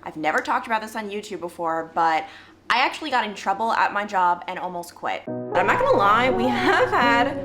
I've never talked about this on YouTube before, but I actually got in trouble at my job and almost quit. But I'm not gonna lie, we have had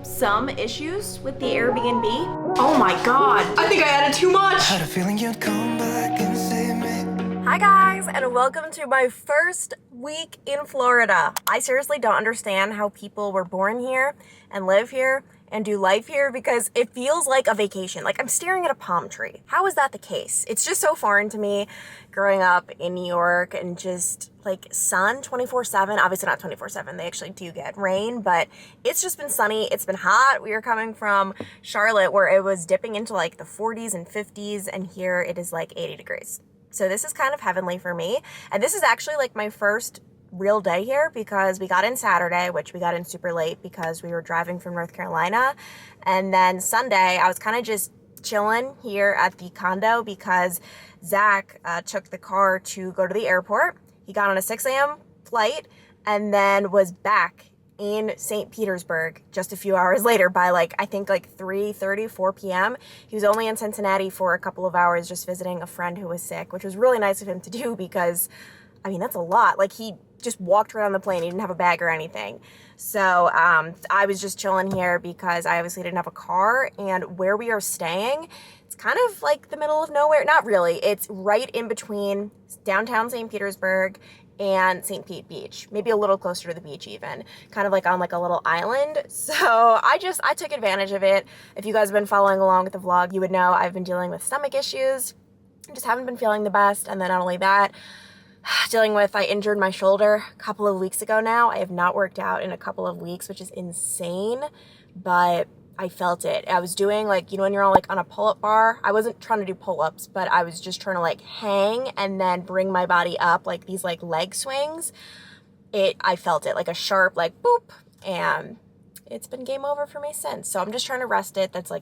some issues with the Airbnb. Oh my God, I think I added too much. Had a feeling you'd come back and save me. Hi guys, and welcome to my first week in Florida. I seriously don't understand how people were born here and live here and do life here because it feels like a vacation. Like I'm staring at a palm tree. How is that the case? It's just so foreign to me growing up in New York and just like sun 24/7. Obviously not 24/7. They actually do get rain, but it's just been sunny. It's been hot. We are coming from Charlotte where it was dipping into like the 40s and 50s, and here it is like 80 degrees. So this is kind of heavenly for me. And this is actually like my first real day here because we got in Saturday, which we got in super late because we were driving from North Carolina. And then Sunday, I was kind of just chilling here at the condo because Zach took the car to go to the airport. He got on a 6 a.m. flight and then was back in St. Petersburg just a few hours later by I think 3:30, 4 p.m. He was only in Cincinnati for a couple of hours just visiting a friend who was sick, which was really nice of him to do because, I mean, that's a lot. Like, he just walked right on the plane. He didn't have a bag or anything. So I was just chilling here because I obviously didn't have a car, and where we are staying, it's kind of like the middle of nowhere. Not really. It's right in between downtown St. Petersburg and St. Pete Beach, maybe a little closer to the beach even, kind of like on a little island. So I took advantage of it. If you guys have been following along with the vlog, you would know I've been dealing with stomach issues. I just haven't been feeling the best. And then not only that, I injured my shoulder a couple of weeks ago now. I have not worked out in a couple of weeks, which is insane, but I felt it. I was doing when you're on a pull-up bar. I wasn't trying to do pull-ups, but I was just trying to hang and then bring my body up these leg swings. I felt it like a sharp boop, and it's been game over for me since. So I'm just trying to rest it. That's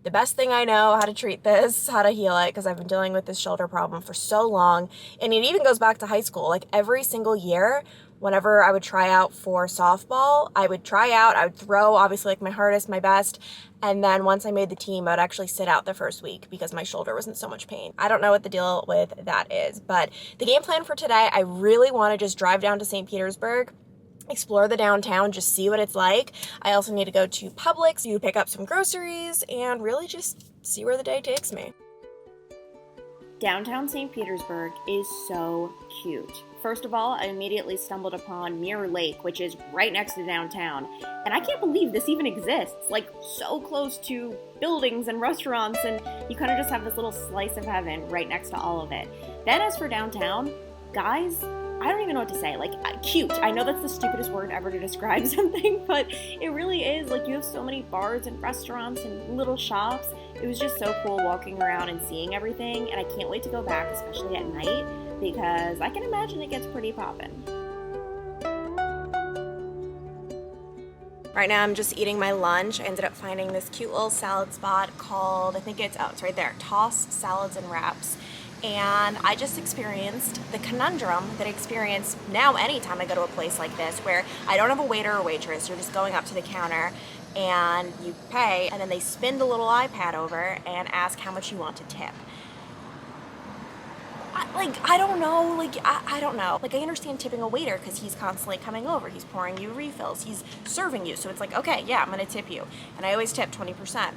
the best thing I know, how to treat this, how to heal it, because I've been dealing with this shoulder problem for so long. And it even goes back to high school. Every single year, whenever I would try out for softball, I would throw, obviously, my hardest, my best. And then once I made the team, I would actually sit out the first week because my shoulder was in so much pain. I don't know what the deal with that is. But the game plan for today, I really want to just drive down to St. Petersburg, explore the downtown, just see what it's like. I also need to go to Publix to pick up some groceries and really just see where the day takes me. Downtown St. Petersburg is so cute. First of all, I immediately stumbled upon Mirror Lake, which is right next to downtown. And I can't believe this even exists, so close to buildings and restaurants, and you kind of just have this little slice of heaven right next to all of it. Then as for downtown, guys, I don't even know what to say. Cute. I know that's the stupidest word ever to describe something, but it really is. You have so many bars and restaurants and little shops. It was just so cool walking around and seeing everything, and I can't wait to go back, especially at night, because I can imagine it gets pretty poppin'. Right now I'm just eating my lunch. I ended up finding this cute little salad spot called, it's right there, Toss Salads and Wraps. And I just experienced the conundrum that I experience now anytime I go to a place like this, where I don't have a waiter or waitress. You're just going up to the counter and you pay, and then they spin the little iPad over and ask how much you want to tip. I don't know. I don't know. I understand tipping a waiter because he's constantly coming over. He's pouring you refills. He's serving you. So it's okay, yeah, I'm going to tip you. And I always tip 20%.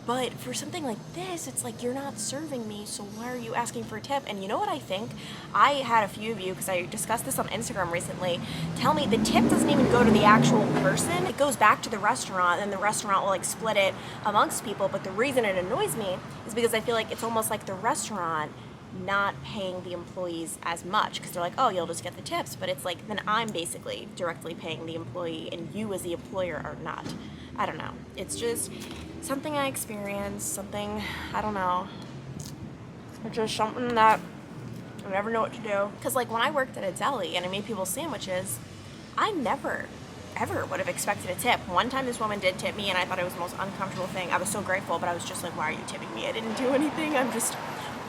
But for something like this, it's you're not serving me, so why are you asking for a tip? And you know what I think? I had a few of you, because I discussed this on Instagram recently, tell me the tip doesn't even go to the actual person. It goes back to the restaurant, and the restaurant will split it amongst people. But the reason it annoys me is because I feel it's almost like the restaurant not paying the employees as much, because they're oh, you'll just get the tips. But it's then I'm basically directly paying the employee, and you as the employer are not. I don't know. It's just something I experienced, something, I don't know. It's just something that I never know what to do. Because when I worked at a deli and I made people sandwiches, I never, ever would have expected a tip. One time this woman did tip me, and I thought it was the most uncomfortable thing. I was so grateful, but I was just why are you tipping me? I didn't do anything. I'm just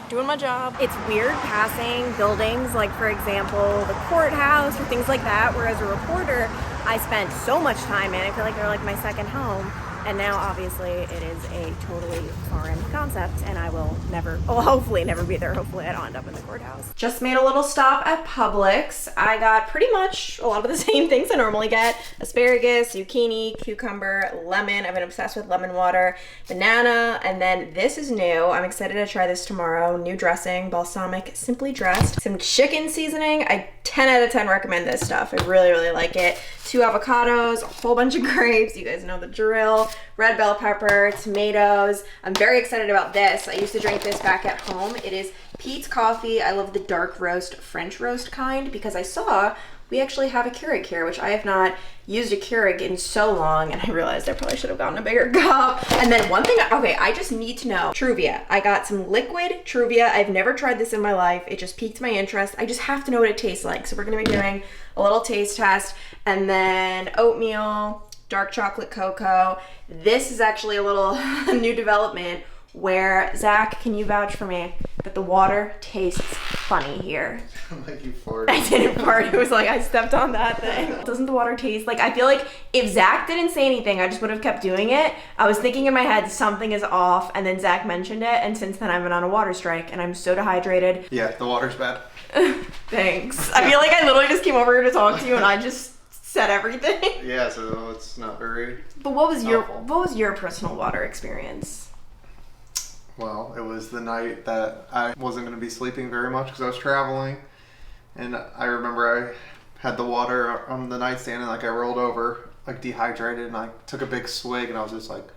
doing my job. It's weird passing buildings, for example, the courthouse or things like that, where as a reporter, I spent so much time in. I feel they're my second home. And now obviously it is a totally foreign concept and I will never, well, hopefully never be there. Hopefully I don't end up in the courthouse. Just made a little stop at Publix. I got pretty much a lot of the same things I normally get. Asparagus, zucchini, cucumber, lemon. I've been obsessed with lemon water, banana, and then this is new. I'm excited to try this tomorrow. New dressing, balsamic, simply dressed. Some chicken seasoning. I 10 out of 10 recommend this stuff. I really, really like it. 2 avocados, a whole bunch of grapes. You guys know the drill. Red bell pepper, tomatoes. I'm very excited about this. I used to drink this back at home. It is Pete's Coffee. I love the dark roast, French roast kind because I saw we actually have a Keurig here, which I have not used a Keurig in so long, and I realized I probably should have gotten a bigger cup. And then one thing, okay, I just need to know, Truvia. I got some liquid Truvia. I've never tried this in my life. It just piqued my interest. I just have to know what it tastes like. So we're gonna be doing a little taste test. And then oatmeal, dark chocolate cocoa. This is actually a little new development where, Zach, can you vouch for me that the water tastes funny here? Like you farted. I didn't fart. It was like I stepped on that thing. Doesn't the water taste like, I feel like if Zach didn't say anything, I just would have kept doing it. I was thinking in my head something is off, and then Zach mentioned it, and since then I've been on a water strike and I'm so dehydrated. Yeah, the water's bad. Thanks. I feel like I literally just came over here to talk to you and I just said everything. Yeah, so it's not very. But what was helpful. your personal water experience? Well, it was the night that I wasn't going to be sleeping very much because I was traveling, and I remember I had the water on the nightstand and like I rolled over like dehydrated and I took a big swig and I was just like.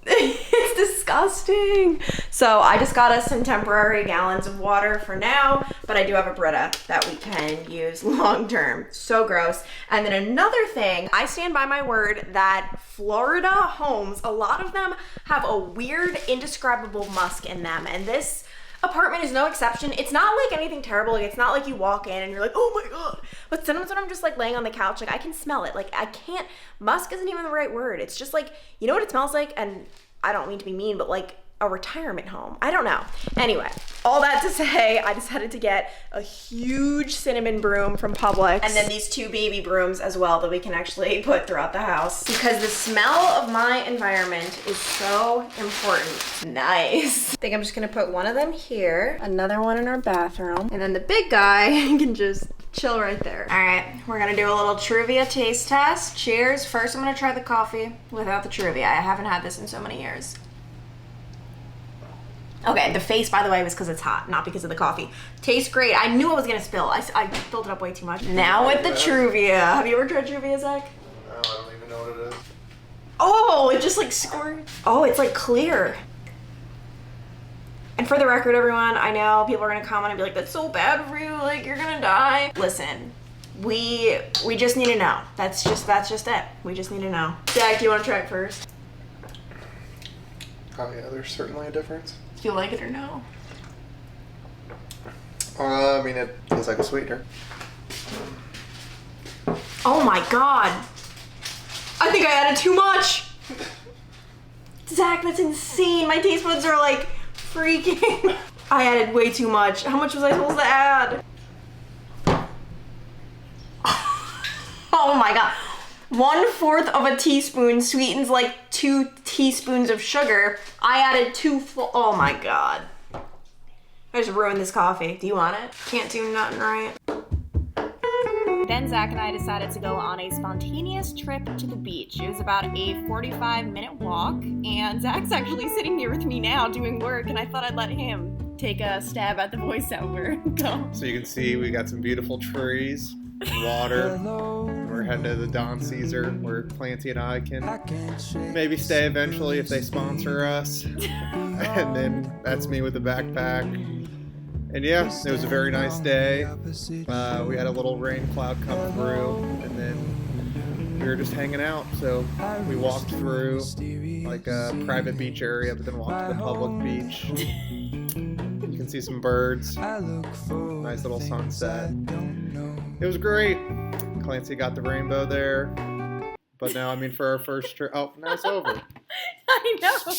It's disgusting. So I just got us some temporary gallons of water for now, but I do have a Brita that we can use long term. So gross. And then another thing, I stand by my word that Florida homes, a lot of them have a weird, indescribable musk in them, and this apartment is no exception. It's not like anything terrible. Like, it's not like you walk in and you're like, oh my God. But sometimes when I'm just like laying on the couch, like I can smell it. Like I can't, musk isn't even the right word. It's just like, you know what it smells like? And I don't mean to be mean, but like a retirement home. I don't know. Anyway, all that to say, I decided to get a huge cinnamon broom from Publix. And then these 2 baby brooms as well that we can actually put throughout the house. Because the smell of my environment is so important. Nice. I think I'm just gonna put one of them here, another one in our bathroom, and then the big guy can just chill right there. All right, we're gonna do a little Truvia taste test. Cheers. First, I'm gonna try the coffee without the Truvia. I haven't had this in so many years. Okay, the face, by the way, was because it's hot, not because of the coffee. Tastes great. I knew I was gonna spill. I filled it up way too much. Now with the Truvia. Have you ever tried Truvia, Zach? No, I don't even know what it is. Oh, it just like squirts. Oh, it's like clear. And for the record, everyone, I know people are gonna comment and be like, that's so bad for you, like you're gonna die. Listen, we just need to know. That's just it. We just need to know. Zach, do you wanna try it first? Oh yeah, there's certainly a difference. Do you like it or no? I mean, it tastes like a sweetener. Oh my God. I think I added too much. Zach, that's insane. My taste buds are like freaking. I added way too much. How much was I supposed to add? Oh my God. 1/4 of a teaspoon sweetens like 2 teaspoons of sugar. I added 2 full, oh my God. I just ruined this coffee. Do you want it? Can't do nothing right. Then Zach and I decided to go on a spontaneous trip to the beach. It was about a 45-minute walk, and Zach's actually sitting here with me now doing work, and I thought I'd let him take a stab at the voiceover. So you can see we got some beautiful trees, water. We're heading to the Don Caesar where Clancy and I can maybe stay eventually if they sponsor us. And then that's me with the backpack. And yeah, it was a very nice day. We had a little rain cloud come through, and then we were just hanging out. So we walked through like a private beach area, but then walked to the public beach. You can see some birds. Nice little sunset. It was great. Clancy got the rainbow there. But now, I mean, for our first trip, oh, now it's over. I know.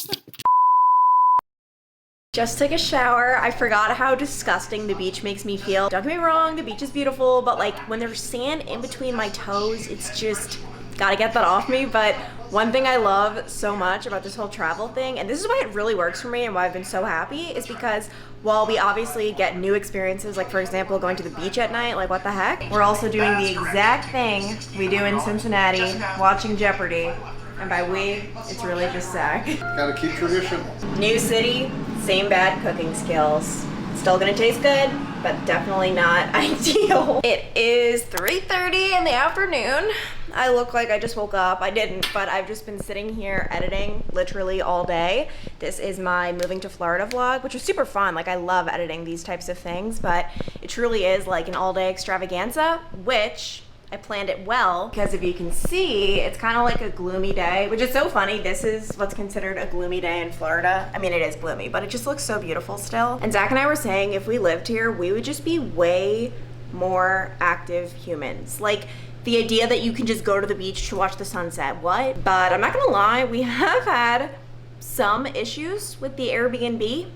Just took a shower. I forgot how disgusting the beach makes me feel. Don't get me wrong, the beach is beautiful, but like when there's sand in between my toes, it's just Gotta get that off me. But one thing I love so much about this whole travel thing, and this is why it really works for me and why I've been so happy, is because while we obviously get new experiences, like for example going to the beach at night, like what the heck, we're also doing the exact thing we do in Cincinnati, watching Jeopardy. And by we, it's really just Zach. Gotta keep tradition. New city, same bad cooking skills. Still gonna taste good, but definitely not ideal. It is 3:30 in the afternoon. I look like I just woke up. I didn't, but I've just been sitting here editing literally all day. This is my moving to Florida vlog, which was super fun. Like, I love editing these types of things, but it truly is like an all-day extravaganza, which I planned it well, because if you can see, it's kind of like a gloomy day, which is so funny. This is what's considered a gloomy day in Florida. I mean, it is gloomy, but it just looks so beautiful still. And Zach and I were saying if we lived here, we would just be way more active humans. Like, the idea that you can just go to the beach to watch the sunset, what? But I'm not gonna lie, we have had some issues with the Airbnb.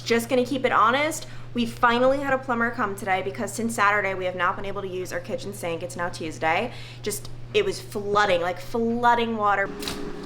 Just gonna keep it honest. We finally had a plumber come today because since Saturday we have not been able to use our kitchen sink. It's now Tuesday. It was flooding, like flooding water.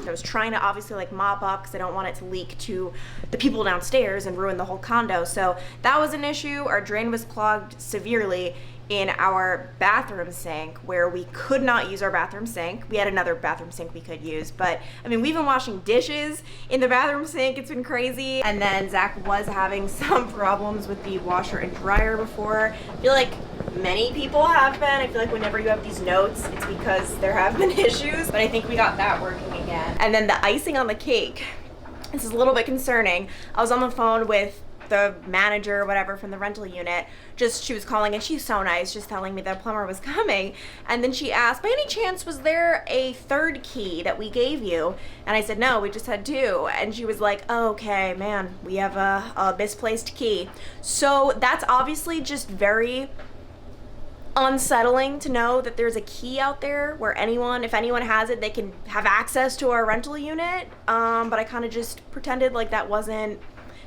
I was trying to obviously like mop up because I don't want it to leak to the people downstairs and ruin the whole condo. So that was an issue. Our drain was clogged severely in our bathroom sink, where we could not use our bathroom sink. We had another bathroom sink we could use, but I mean, we've been washing dishes in the bathroom sink. It's been crazy. And then Zach was having some problems with the washer and dryer before. I feel like many people have been. I feel like whenever you have these notes, it's because there have been issues, but I think we got that working again. And then the icing on the cake. This is a little bit concerning. I was on the phone with the manager or whatever from the rental unit. She was calling and she's so nice, just telling me that a plumber was coming. And then she asked, by any chance, was there a third key that we gave you? And I said, no, we just had two. And she was like, oh, okay, man, we have a misplaced key. So that's obviously just very unsettling to know that there's a key out there where if anyone has it, they can have access to our rental unit. But I kind of just pretended like that wasn't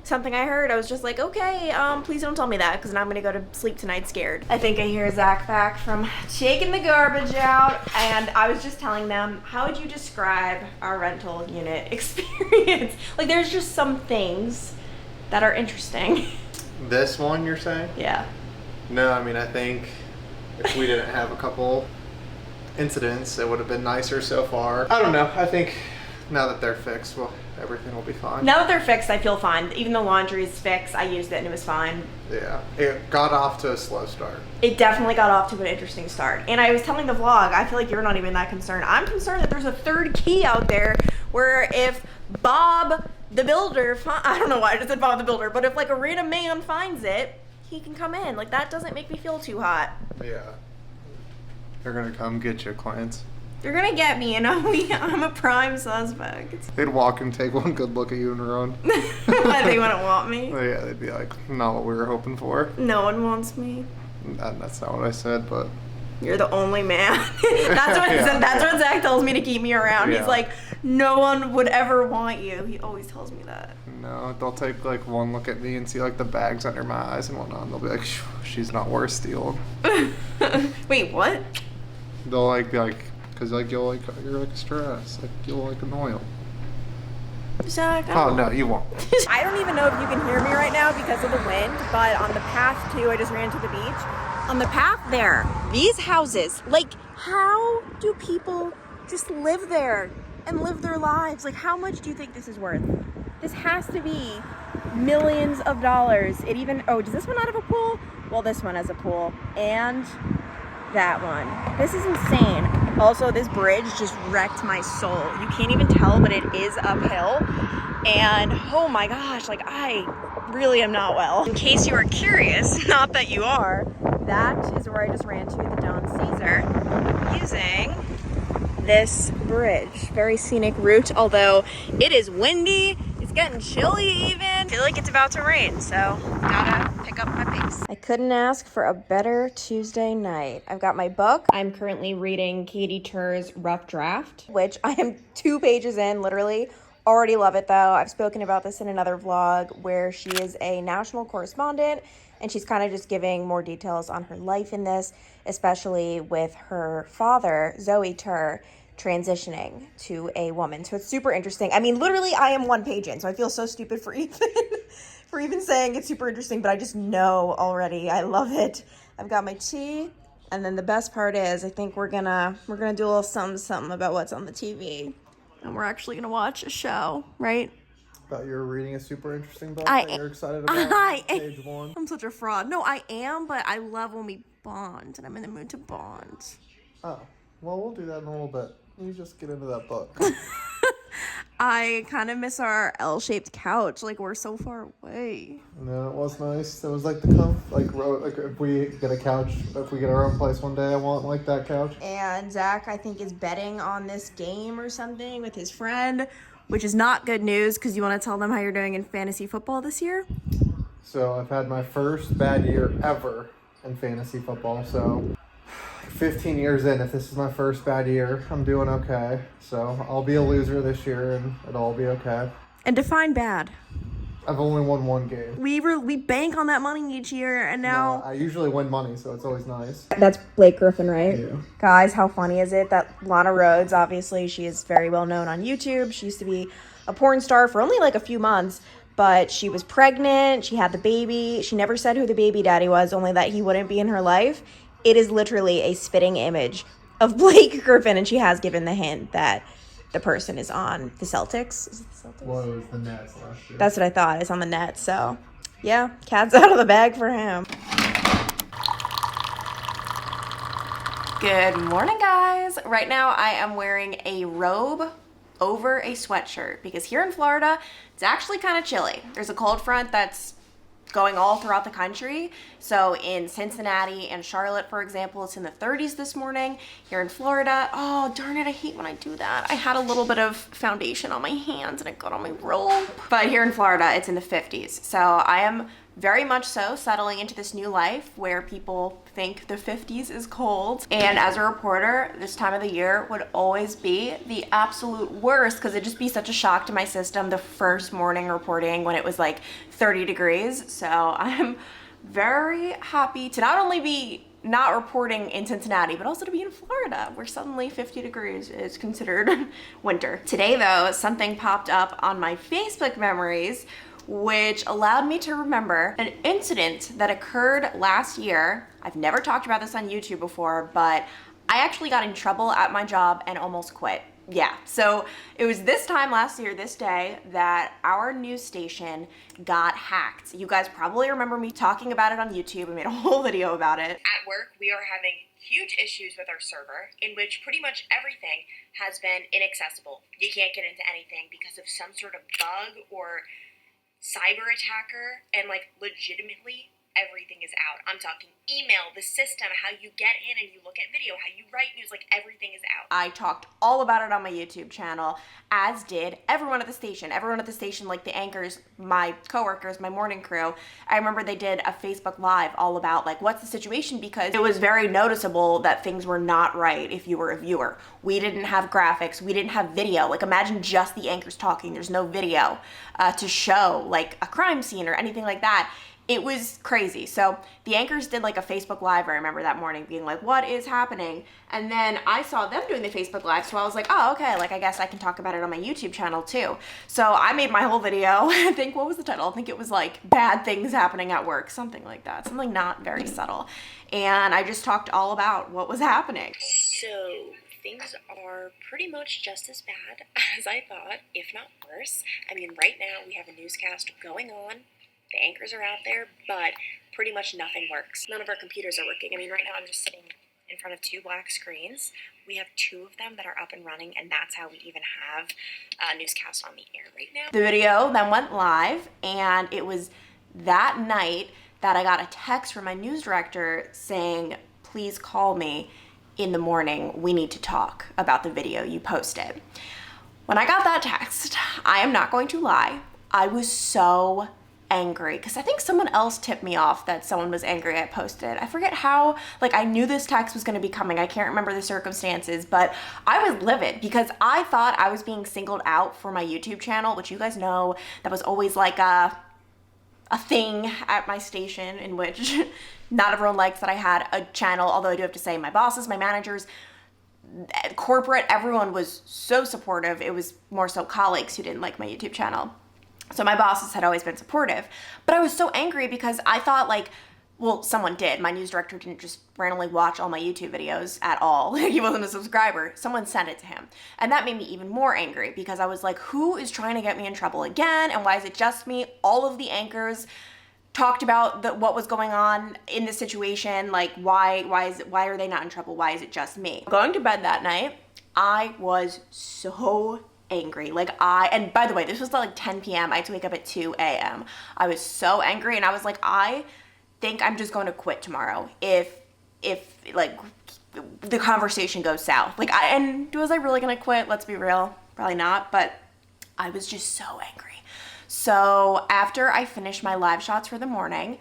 something I heard. I was just like, okay, please don't tell me that, because I'm gonna go to sleep tonight scared. I think I hear Zach back from taking the garbage out, and I was just telling them, how would you describe our rental unit experience? Like, there's just some things that are interesting. This one, you're saying? Yeah. No, I mean, I think if we didn't have a couple incidents, it would have been nicer so far. I don't know. I think now that they're fixed, well, everything will be fine. Now that they're fixed, I feel fine. Even the laundry is fixed. I used it and it was fine. Yeah, it got off to a slow start. It definitely got off to an interesting start. And I was telling the vlog, I feel like you're not even that concerned. I'm concerned that there's a third key out there where if Bob the builder, I don't know why I just said Bob the builder, but if like a random man finds it, he can come in. Like, that doesn't make me feel too hot. Yeah. They're gonna come get you, Clarence. They're gonna get me, and I'm a prime suspect. They'd walk and take one good look at you and run. Why, they wouldn't want me? Yeah, they'd be like, not what we were hoping for. No one wants me. That's not what I said, but... You're the only man. That's what Yeah. That's what Zach tells me to keep me around. Yeah. He's like, no one would ever want you. He always tells me that. No, they'll take like one look at me and see like the bags under my eyes and whatnot, and they'll be like, she's not worth stealing. Wait, what? They'll like be like, because like you're like a stress, like you'll like annoy them. Zach, Oh no, you won't. I don't even know if you can hear me right now because of the wind, but on the path to, I just ran to the beach. On the path there, these houses, like, how do people just live there and live their lives? Like, how much do you think this is worth? This has to be millions of dollars. Oh, does this one not have a pool? Well, this one has a pool. And that one. This is insane. Also, this bridge just wrecked my soul. You can't even tell, but it is uphill. And oh my gosh, like, I really am not well. In case you are curious, not that you are, that is where I just ran to the Don Caesar using this bridge. Very scenic route, although it is windy. It's getting chilly even. I feel like it's about to rain, so gotta pick up my pace. I couldn't ask for a better Tuesday night. I've got my book. I'm currently reading Katie Tur's Rough Draft, which I am 2 pages in, literally. Already love it though. I've spoken about this in another vlog where she is a national correspondent and she's kind of just giving more details on her life in this, especially with her father, Zoe Tur, transitioning to a woman. So it's super interesting. I mean, literally, I am one page in, so I feel so stupid for even for even saying it's super interesting, but I just know already. I love it. I've got my tea, and then the best part is I think we're gonna do a little something about what's on the TV, and we're actually gonna watch a show, right? Thought you were reading a super interesting book that you're excited about. Page 1. I'm such a fraud. No, I am, but I love when we bond, and I'm in the mood to bond. Oh, well, we'll do that in a little bit. You just get into that book. I kind of miss our L-shaped couch. Like, we're so far away. No, it was nice. It was like the like if we get a couch, if we get our own place one day, I want like that couch. And Zach, I think, is betting on this game or something with his friend, which is not good news because you want to tell them how you're doing in fantasy football this year? So I've had my first bad year ever in fantasy football. So 15 years in, if this is my first bad year, I'm doing okay. So I'll be a loser this year and it'll all be okay. And define bad. I've only won one game. We bank on that money each year, and now... No, I usually win money, so it's always nice. That's Blake Griffin, right? Yeah. Guys, how funny is it that Lana Rhoades, obviously, she is very well known on YouTube. She used to be a porn star for only like a few months, but she was pregnant, she had the baby. She never said who the baby daddy was, only that he wouldn't be in her life. It is literally a spitting image of Blake Griffin, and she has given the hint that the person is on the Celtics. Is it the Celtics? Well, it was the Nets last year. That's what I thought. It's on the Nets, so yeah, cat's out of the bag for him. Good morning, guys. Right now I am wearing a robe over a sweatshirt because here in Florida, it's actually kind of chilly. There's a cold front that's going all throughout the country. So in Cincinnati and Charlotte, for example, it's in the 30s this morning. Here in Florida, oh, darn it, I hate when I do that. I had a little bit of foundation on my hands and it got on my robe. But here in Florida, it's in the 50s. So I am very much so settling into this new life where people think the 50s is cold. And as a reporter, this time of the year would always be the absolute worst because it'd just be such a shock to my system the first morning reporting when it was like 30 degrees. So I'm very happy to not only be not reporting in Cincinnati, but also to be in Florida, where suddenly 50 degrees is considered winter. Today, though, something popped up on my Facebook memories which allowed me to remember an incident that occurred last year. I've never talked about this on YouTube before, but I actually got in trouble at my job and almost quit. Yeah, so it was this time last year, this day, that our news station got hacked. You guys probably remember me talking about it on YouTube. I made a whole video about it. At work, we are having huge issues with our server in which pretty much everything has been inaccessible. You can't get into anything because of some sort of bug or cyber attacker, and like legitimately everything is out. I'm talking email, the system, how you get in and you look at video, how you write news, like everything is out. I talked all about it on my YouTube channel, as did everyone at the station. Everyone at the station, like the anchors, my coworkers, my morning crew. I remember they did a Facebook Live all about like, what's the situation? Because it was very noticeable that things were not right if you were a viewer. We didn't have graphics, we didn't have video. Like imagine just the anchors talking, there's no video to show like a crime scene or anything like that. It was crazy. So the anchors did like a Facebook Live, I remember that morning, being like, what is happening? And then I saw them doing the Facebook Live, so I was like, oh, okay, like I guess I can talk about it on my YouTube channel too. So I made my whole video. I think, what was the title? I think it was like, bad things happening at work, something like that. Something not very subtle. And I just talked all about what was happening. So things are pretty much just as bad as I thought, if not worse. I mean, right now we have a newscast going on. The anchors are out there, but pretty much nothing works. None of our computers are working. I mean, right now I'm just sitting in front of two black screens. We have two of them that are up and running, and that's how we even have a newscast on the air right now. The video then went live, and it was that night that I got a text from my news director saying, please call me in the morning. We need to talk about the video you posted. When I got that text, I am not going to lie, I was so angry because I think someone else tipped me off that someone was angry I posted. I forget how, like I knew this text was going to be coming. I can't remember the circumstances, but I was livid because I thought I was being singled out for my YouTube channel, which you guys know that was always like a thing at my station in which not everyone likes that I had a channel, although I do have to say my bosses, my managers, corporate, everyone was so supportive. It was more so colleagues who didn't like my YouTube channel. So my bosses had always been supportive, but I was so angry because I thought like, well, someone did. My news director didn't just randomly watch all my YouTube videos at all. He wasn't a subscriber. Someone sent it to him. And that made me even more angry because I was like, who is trying to get me in trouble again? And why is it just me? All of the anchors talked about what was going on in the situation. Like, why are they not in trouble? Why is it just me? Going to bed that night, I was so angry. And by the way, this was like 10 p.m. I had to wake up at 2 a.m. I was so angry, and I was like, I think I'm just going to quit tomorrow if like the conversation goes south. Like, was I really going to quit? Let's be real. Probably not, but I was just so angry. So after I finished my live shots for the morning,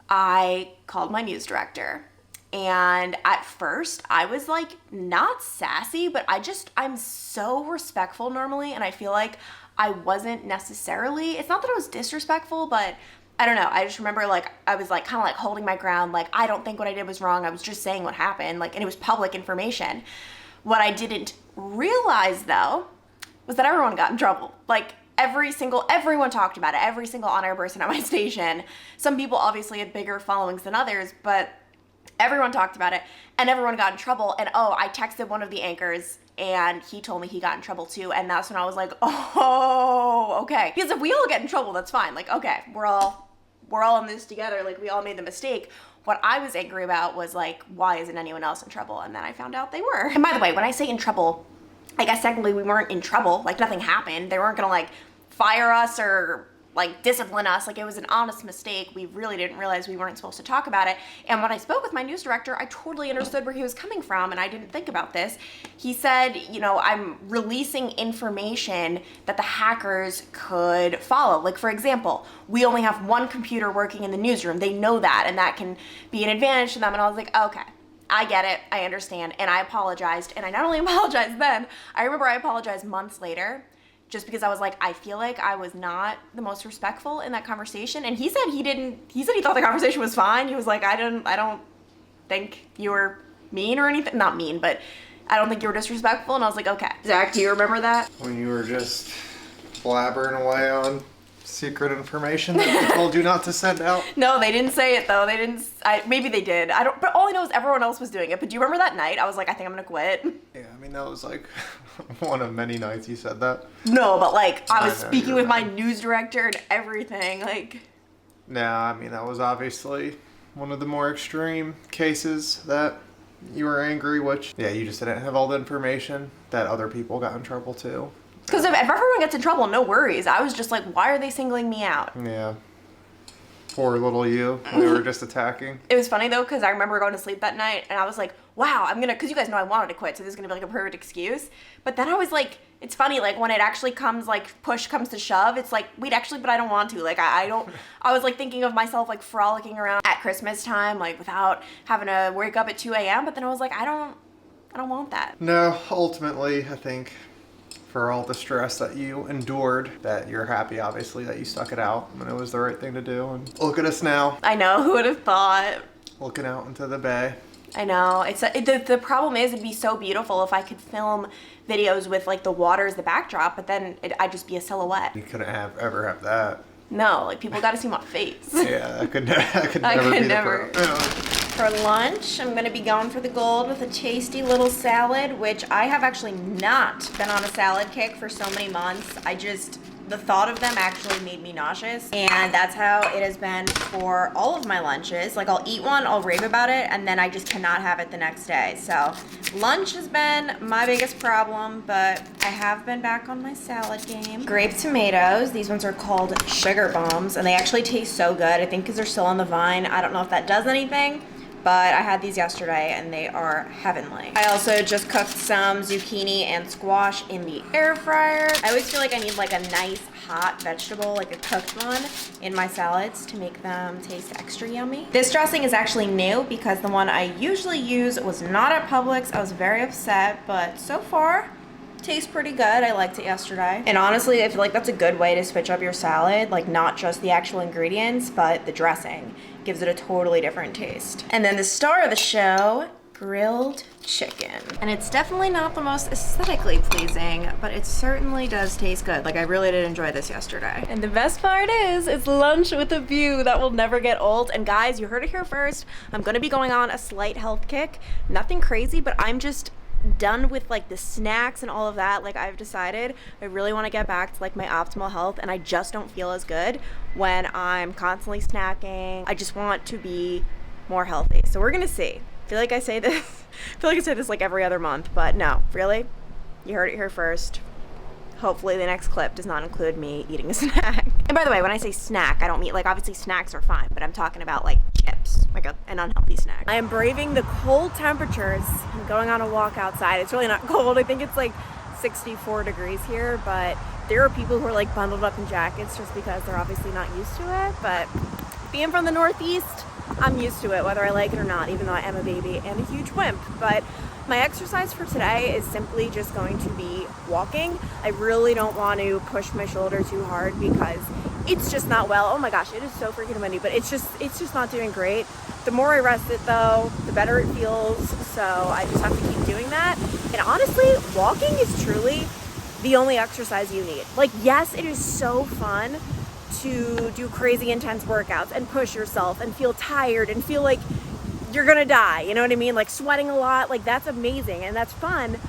I called my news director. And at first I was like not sassy, but I'm so respectful normally. And I feel like I wasn't necessarily, it's not that I was disrespectful, but I don't know. I just remember like, I was like kind of like holding my ground. Like, I don't think what I did was wrong. I was just saying what happened. Like, and it was public information. What I didn't realize though, was that everyone got in trouble. Like, everyone talked about it. Every single on-air person at my station. Some people obviously had bigger followings than others, but everyone talked about it and everyone got in trouble. And I texted one of the anchors and he told me he got in trouble too. And that's when I was like, oh, okay. Because if we all get in trouble, that's fine. Like, okay, we're all in this together. Like, we all made the mistake. What I was angry about was like, why isn't anyone else in trouble? And then I found out they were. And by the way, when I say in trouble, I guess technically we weren't in trouble. Like, nothing happened. They weren't gonna like fire us or like discipline us. Like, it was an honest mistake. We really didn't realize we weren't supposed to talk about it. And when I spoke with my news director, I totally understood where he was coming from, and I didn't think about this. He said, you know, I'm releasing information that the hackers could follow. Like, for example, we only have one computer working in the newsroom. They know that, and that can be an advantage to them. And I was like, okay, I get it. I understand. And I apologized. And I not only apologized then, I remember I apologized months later, just because I was like, I feel like I was not the most respectful in that conversation. And he said he thought the conversation was fine. He was like, I don't think you were mean or anything. Not mean, but I don't think you were disrespectful. And I was like, okay. Zach, do you remember that? When you were just blabbering away on secret information that they told you not to send out? No, they didn't say it though. They didn't. Maybe they did. I don't. But all I know is everyone else was doing it. But do you remember that night? I was like, I think I'm gonna quit. Yeah, I mean, that was like one of many nights you said that. No, but like I was know, speaking with my right. news director and everything. Like. No, I mean, that was obviously one of the more extreme cases that you were angry, which, yeah, you just didn't have all the information that other people got in trouble too. Because if everyone gets in trouble, no worries. I was just like, why are they singling me out? Yeah. Poor little you. They were just attacking. It was funny though, because I remember going to sleep that night and I was like, wow, because you guys know I wanted to quit, so this is going to be like a perfect excuse. But then I was like, it's funny, like when it actually comes, like push comes to shove, it's like, wait, actually, but I don't want to. Like, I was like thinking of myself like frolicking around at Christmas time, like without having to wake up at 2 a.m. But then I was like, I don't want that. No, ultimately, I think for all the stress that you endured, that you're happy, obviously, that you stuck it out when it was the right thing to do. And look at us now. I know, who would have thought? Looking out into the bay. I know. The problem is it'd be so beautiful if I could film videos with like the water as the backdrop, but then I'd just be a silhouette. You couldn't ever have that. No, like people got to see my face. Yeah, I could never. For lunch, I'm gonna be going for the gold with a tasty little salad, which I have actually not been on a salad kick for so many months. The thought of them actually made me nauseous, and that's how it has been for all of my lunches. Like, I'll eat one, I'll rave about it, and then I just cannot have it the next day. So lunch has been my biggest problem, but I have been back on my salad game. Grape tomatoes, these ones are called sugar bombs, and they actually taste so good. I think because they're still on the vine. I don't know if that does anything, but I had these yesterday and they are heavenly. I also just cooked some zucchini and squash in the air fryer. I always feel like I need like a nice hot vegetable, like a cooked one, in my salads to make them taste extra yummy. This dressing is actually new because the one I usually use was not at Publix. I was very upset, but so far, tastes pretty good. I liked it yesterday. And honestly, I feel like that's a good way to switch up your salad, like not just the actual ingredients, but the dressing. Gives it a totally different taste. And then the star of the show, grilled chicken. And it's definitely not the most aesthetically pleasing, but it certainly does taste good. Like, I really did enjoy this yesterday. And the best part is, it's lunch with a view that will never get old. And guys, you heard it here first. I'm gonna be going on a slight health kick. Nothing crazy, but I'm just done with like the snacks and all of that. Like, I've decided I really want to get back to like my optimal health, and I just don't feel as good when I'm constantly snacking. I just want to be more healthy. So we're gonna see. I feel like I say this like every other month, but no, really, you heard it here first. Hopefully the next clip does not include me eating a snack. And by the way, when I say snack, I don't mean, like, obviously snacks are fine, but I'm talking about like chips, like an unhealthy snack. I am braving the cold temperatures. I'm going on a walk outside. It's really not cold. I think it's like 64 degrees here, but there are people who are like bundled up in jackets just because they're obviously not used to it. But being from the Northeast, I'm used to it, whether I like it or not, even though I am a baby and a huge wimp. But my exercise for today is simply just going to be walking. I really don't want to push my shoulder too hard because it's just not well. Oh my gosh, it is so freaking windy, but it's just not doing great. The more I rest it though, the better it feels. So I just have to keep doing that. And honestly, walking is truly the only exercise you need. Like, yes, it is so fun to do crazy intense workouts and push yourself and feel tired and feel like you're gonna die, you know what I mean? Like sweating a lot, like that's amazing and that's fun,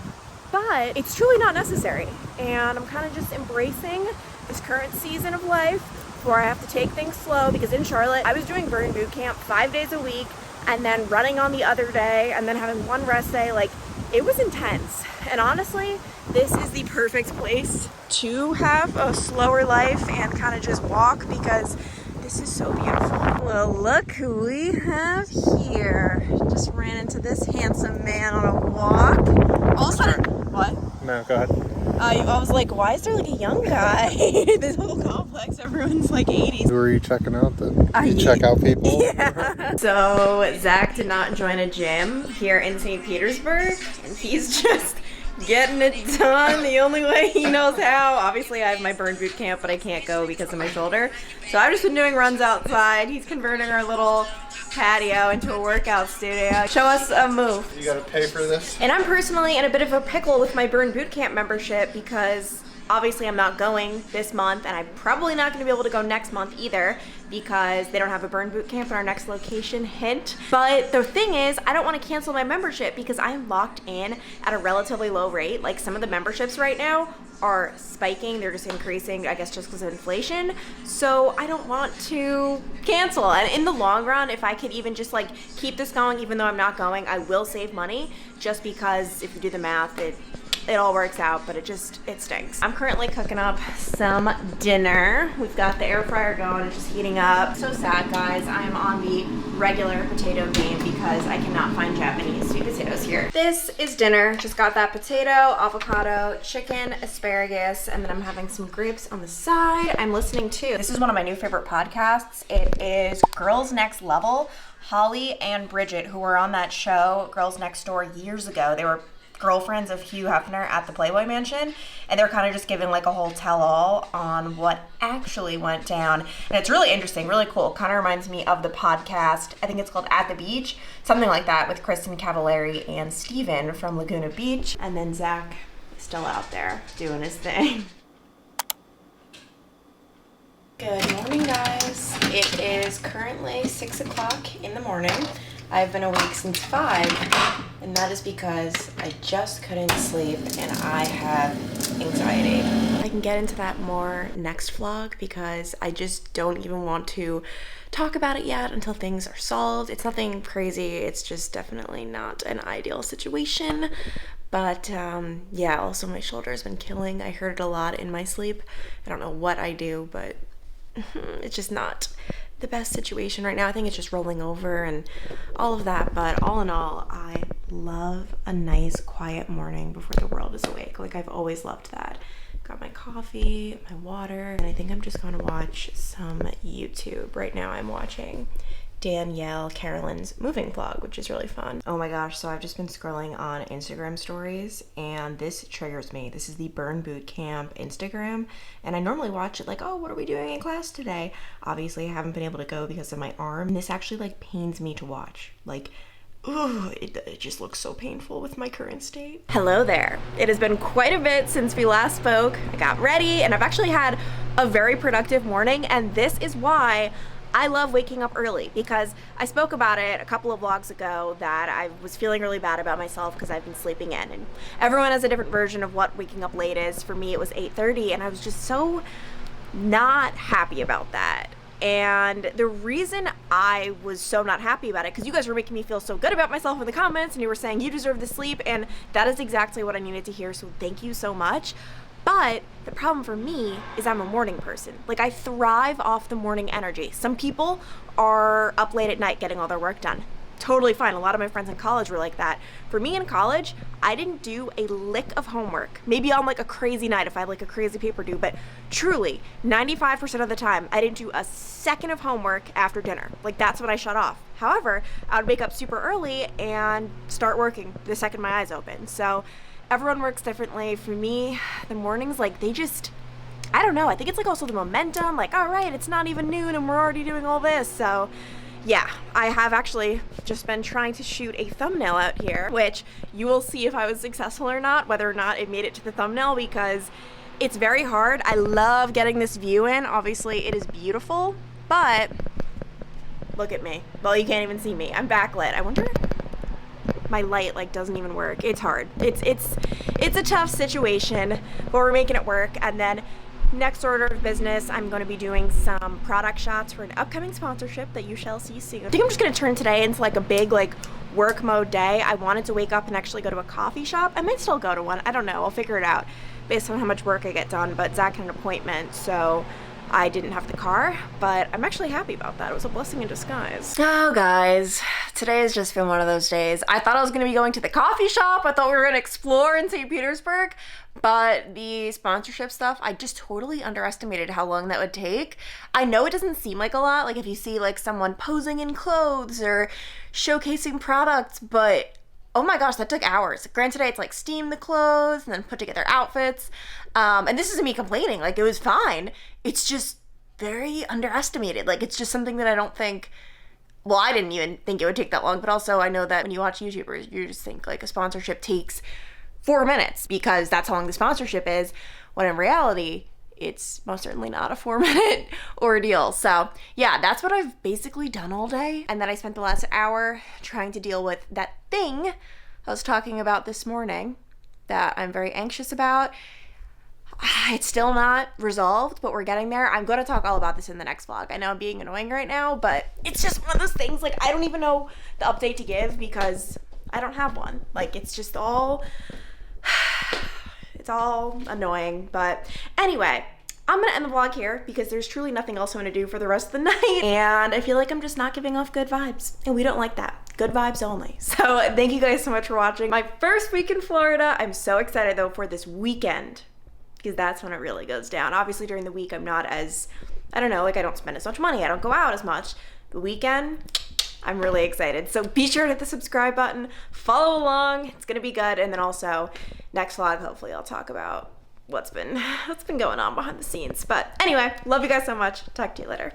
but it's truly not necessary. And I'm kind of just embracing this current season of life where I have to take things slow, because in Charlotte, I was doing burn boot camp 5 days a week and then running on the other day and then having one rest day. Like, it was intense. And honestly, this is the perfect place to have a slower life and kind of just walk, because this is so beautiful. Well, look who we have here. Just ran into this handsome man on a walk. All of a sudden, what? No, go ahead. I was like, why is there like a young guy? This whole complex, everyone's like 80s. Who are you checking out then? You check out people? Yeah. So Zach did not join a gym here in St. Petersburg, and he's just getting it done the only way he knows how. Obviously, I have my burn boot camp, but I can't go because of my shoulder. So I've just been doing runs outside. He's converting our little patio into a workout studio. Show us a move. You gotta pay for this? And I'm personally in a bit of a pickle with my burn boot camp membership, because obviously I'm not going this month, and I'm probably not going to be able to go next month either, because they don't have a burn boot camp in our next location, hint. But the thing is, I don't want to cancel my membership because I am locked in at a relatively low rate. Like, some of the memberships right now are spiking. They're just increasing, I guess, just because of inflation. So I don't want to cancel. And in the long run, if I could even just like keep this going, even though I'm not going, I will save money, just because if you do the math, it all works out, but it stinks. I'm currently cooking up some dinner. We've got the air fryer going, it's just heating up. So sad, guys. I'm on the regular potato game because I cannot find Japanese sweet potatoes here. This is dinner. Just got that potato, avocado, chicken, asparagus, and then I'm having some grapes on the side. I'm listening to, this is one of my new favorite podcasts. It is Girls Next Level. Holly and Bridget, who were on that show, Girls Next Door, years ago. They were girlfriends of Hugh Hefner at the Playboy Mansion, and they're kind of just giving like a whole tell-all on what actually went down, and it's really interesting, really cool. Kind of reminds me of the podcast, I think it's called At the Beach, something like that, with Kristen Cavallari and Steven from Laguna Beach, and then Zach is still out there doing his thing. Good morning, guys. It is currently 6 o'clock in the morning. I've been awake since 5, and that is because I just couldn't sleep and I have anxiety. I can get into that more next vlog because I just don't even want to talk about it yet until things are solved. It's nothing crazy, it's just definitely not an ideal situation. But yeah, also my shoulder has been killing. I heard it a lot in my sleep. I don't know what I do, but it's just not the best situation right now. I think it's just rolling over and all of that, but all in all, I love a nice quiet morning before the world is awake. Like, I've always loved that. Got my coffee, my water, and I think I'm just gonna watch some YouTube. Right now I'm watching Danielle Carolyn's moving vlog, which is really fun. Oh my gosh, so I've just been scrolling on Instagram stories and this triggers me. This is the Burn Boot Camp Instagram, and I normally watch it like, oh, what are we doing in class today? Obviously I haven't been able to go because of my arm, and this actually like pains me to watch. Like, Ugh, it just looks so painful with my current state. Hello there. It has been quite a bit since we last spoke. I got ready and I've actually had a very productive morning, and this is why I love waking up early, because I spoke about it a couple of vlogs ago that I was feeling really bad about myself because I've been sleeping in, and everyone has a different version of what waking up late is. For me, it was 8:30, and I was just so not happy about that. And the reason I was so not happy about it, because you guys were making me feel so good about myself in the comments, and you were saying you deserve the sleep, and that is exactly what I needed to hear, so thank you so much. But the problem for me is I'm a morning person. Like, I thrive off the morning energy. Some people are up late at night getting all their work done. Totally fine. A lot of my friends in college were like that. For me in college, I didn't do a lick of homework. Maybe on like a crazy night if I had like a crazy paper due, but truly 95% of the time I didn't do a second of homework after dinner. Like, that's when I shut off. However, I would wake up super early and start working the second my eyes open. So everyone works differently. For me, the mornings, like, they just, I don't know. I think it's like also the momentum, like, all right, it's not even noon and we're already doing all this. So yeah, I have actually just been trying to shoot a thumbnail out here, which you will see if I was successful or not, whether or not it made it to the thumbnail, because it's very hard. I love getting this view in. Obviously it is beautiful, but look at me. Well, you can't even see me. I'm backlit. I wonder, my light like doesn't even work. It's hard. It's a tough situation, but we're making it work. And then next order of business, I'm going to be doing some product shots for an upcoming sponsorship that you shall see soon. I think I'm just going to turn today into like a big like work mode day. I wanted to wake up and actually go to a coffee shop. I might still go to one. I don't know. I'll figure it out based on how much work I get done. But Zach had an appointment, so I didn't have the car, but I'm actually happy about that. It was a blessing in disguise. Oh, guys, today has just been one of those days. I thought I was going to be going to the coffee shop. I thought we were going to explore in St. Petersburg, but the sponsorship stuff, I just totally underestimated how long that would take. I know it doesn't seem like a lot, like if you see like someone posing in clothes or showcasing products, but oh my gosh, that took hours. Granted, it's like steam the clothes and then put together outfits. And this isn't me complaining, like it was fine. It's just very underestimated. Like, it's just something that I don't think, well, I didn't even think it would take that long, but also I know that when you watch YouTubers, you just think like a sponsorship takes 4 minutes because that's how long the sponsorship is, when in reality, it's most certainly not a 4-minute ordeal. So yeah, that's what I've basically done all day. And then I spent the last hour trying to deal with that thing I was talking about this morning that I'm very anxious about. It's still not resolved, but we're getting there. I'm going to talk all about this in the next vlog. I know I'm being annoying right now, but it's just one of those things, like, I don't even know the update to give because I don't have one. Like, it's just all, it's all annoying. But anyway, I'm going to end the vlog here because there's truly nothing else I'm going to do for the rest of the night. And I feel like I'm just not giving off good vibes. And we don't like that. Good vibes only. So thank you guys so much for watching my first week in Florida. I'm so excited though for this weekend, because that's when it really goes down. Obviously during the week I'm not as, I don't know, like I don't spend as much money, I don't go out as much. The weekend, I'm really excited. So be sure to hit the subscribe button, follow along, it's gonna be good. And then also next vlog, hopefully I'll talk about what's been going on behind the scenes. But anyway, love you guys so much. Talk to you later.